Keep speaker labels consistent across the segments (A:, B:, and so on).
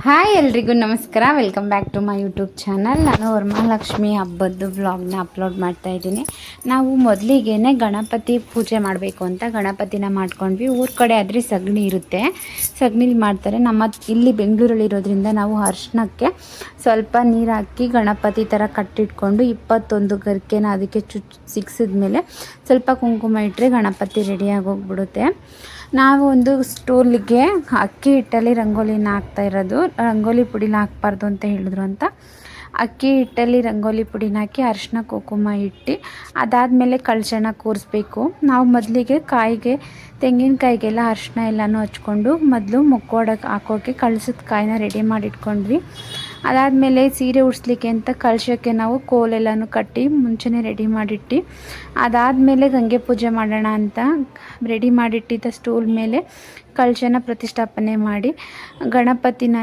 A: Hi ಎಲ್ರಿಗೂ ನಮಸ್ಕಾರ. Welcome back to my YouTube channel. ನಾನು ವರಮಹಾಲಕ್ಷ್ಮಿ ಹಬ್ಬದ್ದು ವ್ಲಾಗ್ನ ಅಪ್ಲೋಡ್ ಮಾಡ್ತಾ ಇದ್ದೀನಿ. ನಾವು ಮೊದಲಿಗೆ ಗಣಪತಿ ಪೂಜೆ ಮಾಡಬೇಕು ಅಂತ ಗಣಪತಿನ ಮಾಡ್ಕೊಂಡ್ವಿ. ಊರ ಕಡೆ ಆದರೆ ಸಗಣಿ ಇರುತ್ತೆ, ಸಗಣಿಲಿ ಮಾಡ್ತಾರೆ. ನಮ್ಮ ಇಲ್ಲಿ ಬೆಂಗಳೂರಲ್ಲಿ ಇರೋದ್ರಿಂದ ನಾವು ಅರ್ಶಿಣಕ್ಕೆ ಸ್ವಲ್ಪ ನೀರು ಹಾಕಿ ಗಣಪತಿ ಥರ ಕಟ್ಟಿಟ್ಕೊಂಡು 21 ಗರಿಕೆನ ಅದಕ್ಕೆ ಸಿಕ್ಸಿದ ಮೇಲೆ ಸ್ವಲ್ಪ ಕುಂಕುಮ ಇಟ್ಟರೆ ಗಣಪತಿ ರೆಡಿಯಾಗಿ ಹೋಗ್ಬಿಡುತ್ತೆ. ನಾವು ಒಂದು ಸ್ಟೂಲಿಗೆ ಅಕ್ಕಿ ಹಿಟ್ಟಲ್ಲಿ ರಂಗೋಲಿನ ಹಾಕ್ತಾ ಇರೋದು. ರಂಗೋಲಿ ಪುಡಿನ ಹಾಕ್ಬಾರ್ದು ಅಂತ ಹೇಳಿದ್ರು ಅಂತ ಅಕ್ಕಿ ಹಿಟ್ಟಲ್ಲಿ ರಂಗೋಲಿ ಪುಡಿನ ಹಾಕಿ ಅರಿಶಿನ ಕುಂಕುಮ ಇಟ್ಟು ಅದಾದಮೇಲೆ ಕಳಶನ ಕೂರಿಸ್ಬೇಕು. ನಾವು ಮೊದಲಿಗೆ ತೆಂಗಿನಕಾಯಿಗೆಲ್ಲ ಅರಿಶಿನ ಎಲ್ಲನೂ ಹಚ್ಕೊಂಡು ಮೊದಲು ಮುಕ್ಕೋಡಕ್ಕೆ ಹಾಕೋಕ್ಕೆ ಕಳಸದ ಕಾಯಿನ ರೆಡಿ ಮಾಡಿಟ್ಕೊಂಡ್ವಿ. ಅದಾದಮೇಲೆ ಸೀರೆ ಉಡಿಸ್ಲಿಕ್ಕೆ ಅಂತ ಕಳಶಕ್ಕೆ ನಾವು ಕೋಲೆಲ್ಲನೂ ಕಟ್ಟಿ ಮುಂಚೆನೇ ರೆಡಿ ಮಾಡಿಟ್ಟು ಅದಾದಮೇಲೆ ಗಂಗೆ ಪೂಜೆ ಮಾಡೋಣ ಅಂತ ರೆಡಿ ಮಾಡಿಟ್ಟಿದ್ದ ಸ್ಟೂಲ್ ಮೇಲೆ ಕಳಶನ ಪ್ರತಿಷ್ಠಾಪನೆ ಮಾಡಿ ಗಣಪತಿನ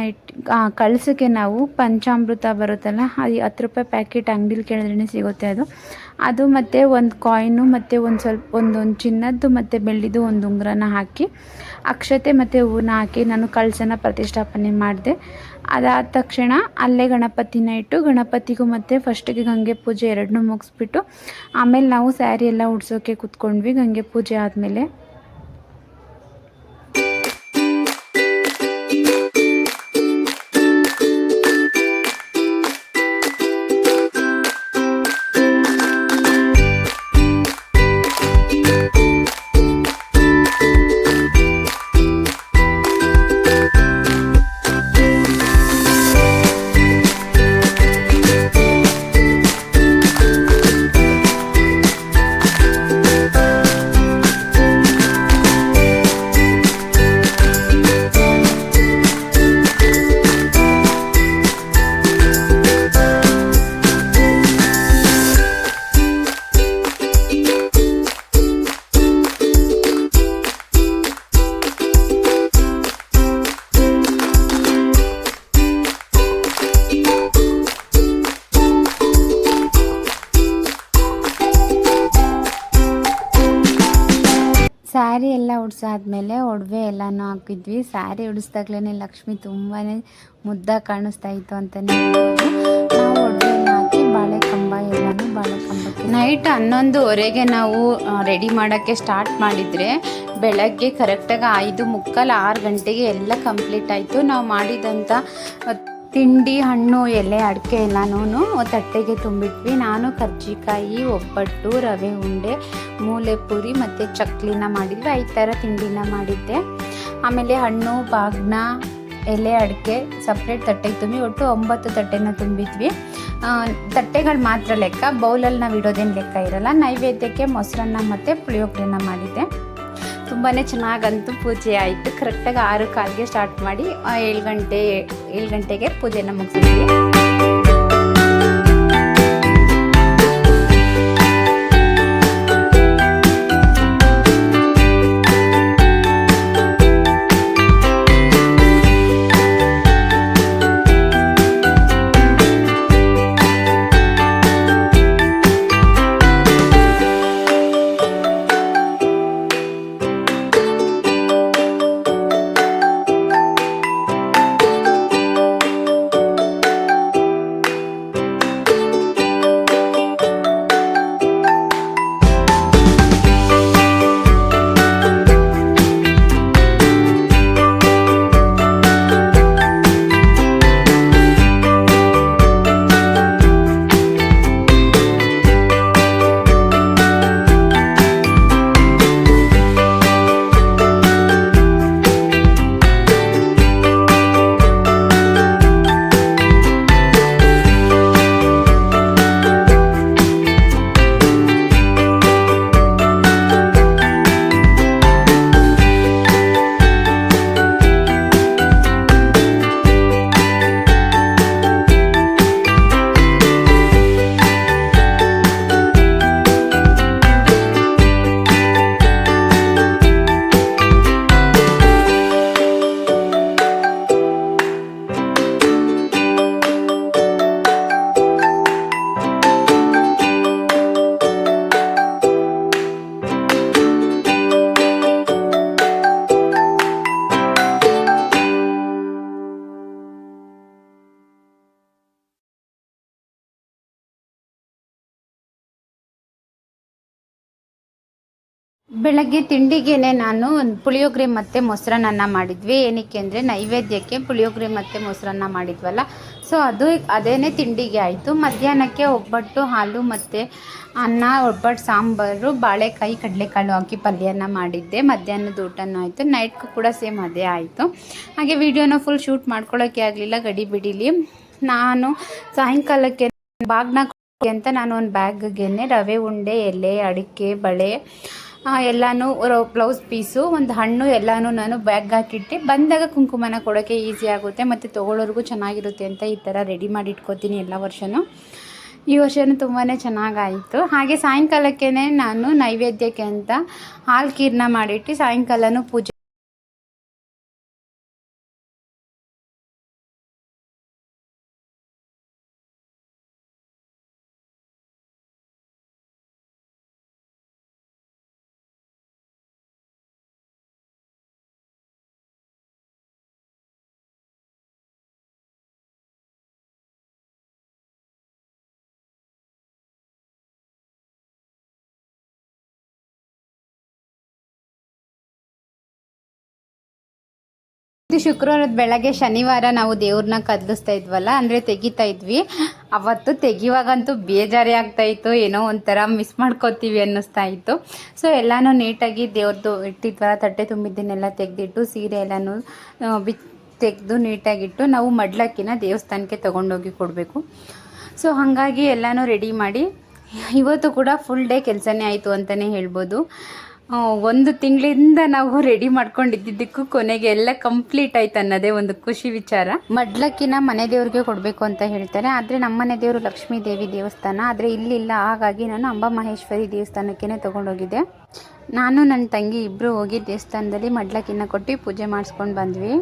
A: ಕಳಸಕ್ಕೆ ನಾವು ಪಂಚಾಮೃತ ಬರುತ್ತಲ್ಲ, ಅದು 10 ರೂಪಾಯಿ ಪ್ಯಾಕೆಟ್ ಅಂಗಡಿಲಿ ಕೇಳಿದ್ರೇ ಸಿಗುತ್ತೆ ಅದು ಮತ್ತು ಒಂದು ಕಾಯಿನು ಮತ್ತು ಒಂದು ಚಿನ್ನದ್ದು ಮತ್ತು ಬೆಳ್ಳಿದು ಒಂದು ಉಂಗುರನ ಹಾಕಿ ಅಕ್ಷತೆ ಮತ್ತು ಹೂವನ್ನ ಹಾಕಿ ನಾನು ಕಳಶನ ಪ್ರತಿಷ್ಠಾಪನೆ ಮಾಡಿದೆ. ಅದಾದ ತಕ್ಷಣ ಅಲ್ಲೇ ಗಣಪತಿನ ಇಟ್ಟು ಗಣಪತಿಗೂ ಮತ್ತು ಫಸ್ಟಿಗೆ ಗಂಗೆ ಪೂಜೆ ಎರಡನ್ನೂ ಮುಗಿಸ್ಬಿಟ್ಟು ಆಮೇಲೆ ನಾವು ಸ್ಯಾರಿ ಎಲ್ಲ ಉಡ್ಸೋಕ್ಕೆ ಕೂತ್ಕೊಂಡ್ವಿ. ಗಂಗೆ ಪೂಜೆ ಆದಮೇಲೆ ಸ್ಯಾರಿ ಎಲ್ಲ ಉಡ್ಸಾದ್ಮೇಲೆ ಒಡವೆ ಎಲ್ಲನೂ ಹಾಕಿದ್ವಿ. ಸ್ಯಾರಿ ಉಡಿಸ್ದಾಗ್ಲೇ ಲಕ್ಷ್ಮಿ ತುಂಬಾ ಮುದ್ದಾಗಿ ಕಾಣಿಸ್ತಾ ಇತ್ತು ಅಂತಲೇ ನಾವು ಒಡವೆನ ಹಾಕಿ ಬಾಳೆಕಂಬ ಎಲ್ಲನೂ ಬಾಳೆಕಂಬಕ್ಕೆ ನೈಟ್ 11:15ಗೆ ನಾವು ರೆಡಿ ಮಾಡೋಕ್ಕೆ ಸ್ಟಾರ್ಟ್ ಮಾಡಿದರೆ ಬೆಳಗ್ಗೆ ಕರೆಕ್ಟಾಗಿ 5:45 6 ಗಂಟೆಗೆ ಎಲ್ಲ ಕಂಪ್ಲೀಟ್ ಆಯಿತು. ನಾವು ಮಾಡಿದಂಥ ತಿಂಡಿ, ಹಣ್ಣು, ಎಲೆ, ಅಡಿಕೆ ಎಲ್ಲನೂ ತಟ್ಟೆಗೆ ತುಂಬಿಟ್ವಿ. ನಾನು ಕರ್ಜಿಕಾಯಿ, ಒಬ್ಬಟ್ಟು, ರವೆ ಉಂಡೆ, ಮೂಲೆ ಪೂರಿ ಮತ್ತು ಚಕ್ಲಿನ ಮಾಡಿದ್ವಿ. 5 ಥರ ತಿಂಡಿನ ಮಾಡಿದ್ದೆ. ಆಮೇಲೆ ಹಣ್ಣು, ಬಾಗ್ನ, ಎಲೆ, ಅಡಿಕೆ ಸಪ್ರೇಟ್ ತಟ್ಟೆಗೆ ತುಂಬಿ ಒಟ್ಟು 9 ತಟ್ಟೆನ ತುಂಬಿದ್ವಿ. ತಟ್ಟೆಗಳು ಮಾತ್ರ ಲೆಕ್ಕ, ಬೌಲಲ್ಲಿ ನಾವು ಇಡೋದೇನು ಲೆಕ್ಕ ಇರಲ್ಲ. ನೈವೇದ್ಯಕ್ಕೆ ಮೊಸರನ್ನ ಮತ್ತು ಪುಳಿಯೋಗರೆನ ಮಾಡಿದ್ದೆ. ತುಂಬಾ ಚೆನ್ನಾಗಂತೂ ಪೂಜೆ ಆಯಿತು. ಕರೆಕ್ಟಾಗಿ 6:15ಗೆ ಸ್ಟಾರ್ಟ್ ಮಾಡಿ 7 ಗಂಟೆಗೆ ಪೂಜೆನ ಮುಗಿಸಿದ್ವಿ. ಬೆಳಗ್ಗೆ ತಿಂಡಿಗೆನೆ ನಾನು ಪುಳಿಯೋಗರೆ ಮತ್ತು ಮೊಸರನ್ನ ಮಾಡಿದ್ವಿ. ಏನಕ್ಕೆ ಅಂದರೆ ನೈವೇದ್ಯಕ್ಕೆ ಪುಳಿಯೋಗರೆ ಮತ್ತು ಮೊಸರನ್ನ ಮಾಡಿದ್ವಲ್ಲ, ಸೊ ಅದೇನೇ ತಿಂಡಿಗೆ ಆಯಿತು. ಮಧ್ಯಾಹ್ನಕ್ಕೆ ಒಬ್ಬಟ್ಟು, ಹಾಲು ಮತ್ತು ಅನ್ನ, ಒಬ್ಬಟ್ಟು, ಸಾಂಬಾರು, ಬಾಳೆಕಾಯಿ, ಕಡಲೆಕಾಳು ಹಾಕಿ ಪಲ್ಯನ ಮಾಡಿದ್ದೆ. ಮಧ್ಯಾಹ್ನದ ಊಟನೂ ಆಯಿತು. ನೈಟ್ಗೂ ಕೂಡ ಸೇಮ್ ಅದೇ ಆಯಿತು. ಹಾಗೆ ವಿಡಿಯೋನ ಫುಲ್ ಶೂಟ್ ಮಾಡ್ಕೊಳ್ಳೋಕ್ಕೆ ಆಗಲಿಲ್ಲ ಗಡಿ ಬಿಡಿಲಿ. ನಾನು ಸಾಯಂಕಾಲಕ್ಕೆ ಬಾಗ್ನ ಅಂತ ನಾನು ಒಂದು ಬ್ಯಾಗ್ಗೆ ರವೆ ಉಂಡೆ, ಎಲೆ, ಅಡಿಕೆ, ಬಳೆ ಎಲ್ಲನೂ ಬ್ಲೌಸ್ ಪೀಸು, ಒಂದು ಹಣ್ಣು ಎಲ್ಲನೂ ನಾನು ಬ್ಯಾಗ್ ಹಾಕಿಟ್ಟು ಬಂದಾಗ ಕುಂಕುಮನ ಕೊಡೋಕ್ಕೆ ಈಸಿ ಆಗುತ್ತೆ ಮತ್ತು ತೊಗೊಳ್ಳೋರಿಗೂ ಚೆನ್ನಾಗಿರುತ್ತೆ ಅಂತ ಈ ಥರ ರೆಡಿ ಮಾಡಿ ಇಟ್ಕೋತೀನಿ ಎಲ್ಲ ವರ್ಷವೂ. ಈ ವರ್ಷವೂ ತುಂಬಾ ಚೆನ್ನಾಗಾಯಿತು. ಹಾಗೆ ಸಾಯಂಕಾಲಕ್ಕೆ ನಾನು ನೈವೇದ್ಯಕ್ಕೆ ಅಂತ ಹಾಲು ಖೀರನ್ನ ಮಾಡಿಟ್ಟು ಸಾಯಂಕಾಲನೂ ಪೂಜೆ ಇದು ಶುಕ್ರವಾರದ ಬೆಳಗ್ಗೆ. ಶನಿವಾರ ನಾವು ದೇವ್ರನ್ನ ಕದಲಿಸ್ತಾ ಇದ್ವಲ್ಲ, ಅಂದರೆ ತೆಗಿತಾ ಇದ್ವಿ. ಅವತ್ತು ತೆಗಿವಾಗಂತೂ ಬೇಜಾರೇ ಆಗ್ತಾಯಿತ್ತು, ಏನೋ ಒಂಥರ ಮಿಸ್ ಮಾಡ್ಕೋತೀವಿ ಅನ್ನಿಸ್ತಾ ಇತ್ತು. ಸೊ ಎಲ್ಲನೂ ನೀಟಾಗಿ ದೇವ್ರದ್ದು ಇಟ್ಟಿದ್ವಲ್ಲ, ತಟ್ಟೆ ತುಂಬಿದ್ದನ್ನೆಲ್ಲ ತೆಗೆದಿಟ್ಟು ಸೀರೆ ಎಲ್ಲನೂ ತೆಗೆದು ನೀಟಾಗಿಟ್ಟು ನಾವು ಮಡ್ಲಕ್ಕಿನ ದೇವಸ್ಥಾನಕ್ಕೆ ತೊಗೊಂಡೋಗಿ ಕೊಡಬೇಕು. ಸೊ ಹಾಗಾಗಿ ಎಲ್ಲನೂ ರೆಡಿ ಮಾಡಿ ಇವತ್ತು ಕೂಡ ಫುಲ್ ಡೇ ಕೆಲಸನೇ ಆಯಿತು ಅಂತಲೇ ಹೇಳ್ಬೋದು. 1 ತಿಂಗಳಿಂದ ನಾವು ರೆಡಿ ಮಾಡ್ಕೊಂಡಿದ್ದಕ್ಕೂ ಕೊನೆಗೆ ಎಲ್ಲ ಕಂಪ್ಲೀಟ್ ಆಯ್ತು ಅನ್ನೋದೇ ಒಂದು ಖುಷಿ ವಿಚಾರ. ಮಡ್ಲಕ್ಕಿನ ಮನೆ ದೇವ್ರಿಗೆ ಕೊಡಬೇಕು ಅಂತ ಹೇಳ್ತಾರೆ, ಆದರೆ ನಮ್ಮ ಮನೆ ದೇವರು ಲಕ್ಷ್ಮೀ ದೇವಿ ದೇವಸ್ಥಾನ, ಆದರೆ ಇಲ್ಲಿಲ್ಲ. ಹಾಗಾಗಿ ನಾನು ಅಂಬಾ ಮಹೇಶ್ವರಿ ದೇವಸ್ಥಾನಕ್ಕೇ ತೊಗೊಂಡೋಗಿದ್ದೆ. ನಾನು ನನ್ನ ತಂಗಿ ಇಬ್ಬರು ಹೋಗಿ ದೇವಸ್ಥಾನದಲ್ಲಿ ಮಡ್ಲಕ್ಕಿನ ಕೊಟ್ಟು ಪೂಜೆ ಮಾಡಿಸ್ಕೊಂಡು ಬಂದ್ವಿ.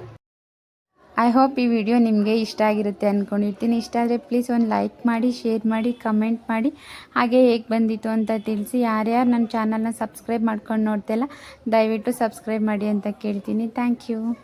A: ಐ ಹೋಪ್ ಈ ವಿಡಿಯೋ ನಿಮಗೆ ಇಷ್ಟ ಆಗಿರುತ್ತೆ ಅಂದ್ಕೊಂಡಿರ್ತೀನಿ. ಇಷ್ಟ ಆದರೆ ಪ್ಲೀಸ್ ಒಂದು ಲೈಕ್ ಮಾಡಿ, ಶೇರ್ ಮಾಡಿ, ಕಮೆಂಟ್ ಮಾಡಿ, ಹಾಗೆ ಹೇಗೆ ಬಂದಿತ್ತು ಅಂತ ತಿಳಿಸಿ. ಯಾರ್ಯಾರು ನನ್ನ ಚಾನಲ್ನ ಸಬ್ಸ್ಕ್ರೈಬ್ ಮಾಡ್ಕೊಂಡು ನೋಡ್ತಿಲ್ಲ ದಯವಿಟ್ಟು ಸಬ್ಸ್ಕ್ರೈಬ್ ಮಾಡಿ ಅಂತ ಕೇಳ್ತೀನಿ. Thank you.